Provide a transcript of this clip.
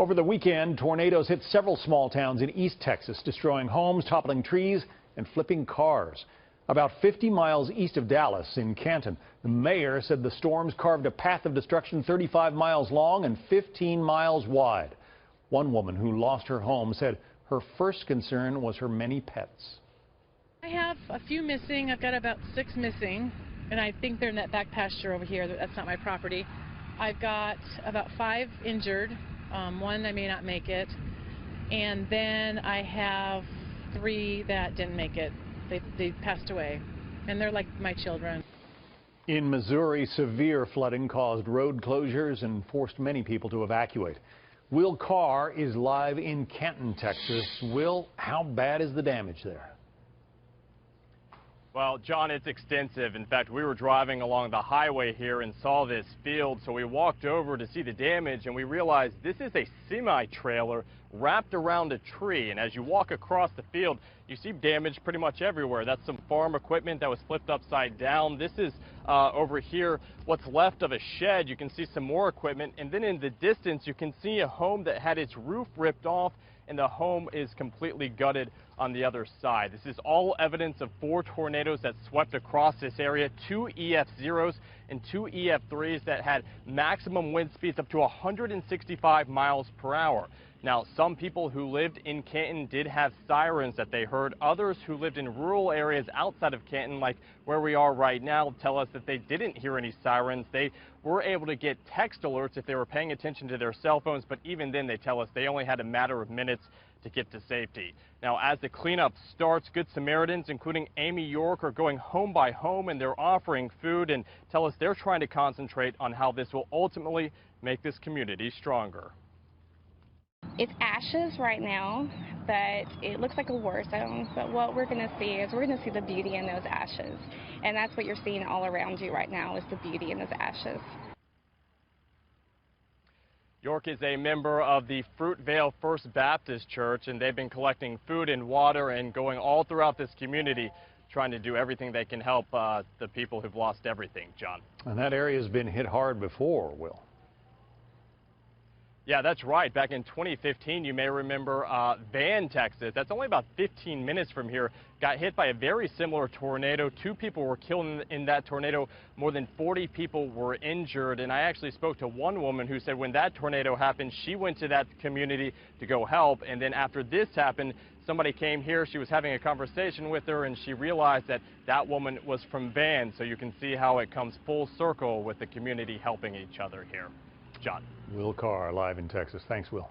Over the weekend, tornadoes hit several small towns in East Texas, destroying homes, toppling trees, and flipping cars. About 50 miles east of Dallas in Canton, the mayor said the storms carved a path of destruction 35 miles long and 15 miles wide. One woman who lost her home said her first concern was her many pets. I have a few missing. I've got about 6 missing, and I think they're in that back pasture over here. That's not my property. I've got about 5 injured. One I may not make it, and then I have 3 that didn't make it. They passed away, and they're like my children. In Missouri, severe flooding caused road closures and forced many people to evacuate. Will Carr is live in Canton, Texas. Will, how bad is the damage there? Well, John, it's extensive. In fact, we were driving along the highway here and saw this field, so we walked over to see the damage, and we realized this is a semi-trailer wrapped around a tree. And as you walk across the field, you see damage pretty much everywhere. That's some farm equipment that was flipped upside down. This is over here what's left of a shed. You can see some more equipment, and then in the distance you can see a home that had its roof ripped off, and the home is completely gutted on the other side. This is all evidence of 4 tornadoes that swept across this area, 2 EF0s and 2 EF3s that had maximum wind speeds up to 165 miles per hour. Now, some people who lived in Canton did have sirens that they heard. Others who lived in rural areas outside of Canton, like where we are right now, tell us that they didn't hear any sirens. They were able to get text alerts if they were paying attention to their cell phones, but even then they tell us they only had a matter of minutes to get to safety. Now, as the cleanup starts, Good Samaritans, including Amy York, are going home by home, and they're offering food and tell us they're trying to concentrate on how this will ultimately make this community stronger. It's ashes right now, but it looks like a war zone. But what we're going to see is we're going to see the beauty in those ashes. And that's what you're seeing all around you right now is the beauty in those ashes. York is a member of the Fruitvale First Baptist Church, and they've been collecting food and water and going all throughout this community, trying to do everything they can help the people who've lost everything, John. And that area has been hit hard before, Will. Yeah, that's right. Back in 2015, you may remember Van, Texas. That's only about 15 minutes from here. Got hit by a very similar tornado. 2 people were killed in that tornado. More than 40 people were injured. And I actually spoke to one woman who said when that tornado happened, she went to that community to go help. And then after this happened, somebody came here. She was having a conversation with her, and she realized that that woman was from Van. So you can see how it comes full circle with the community helping each other here. John. Will Carr live in Texas. Thanks, Will.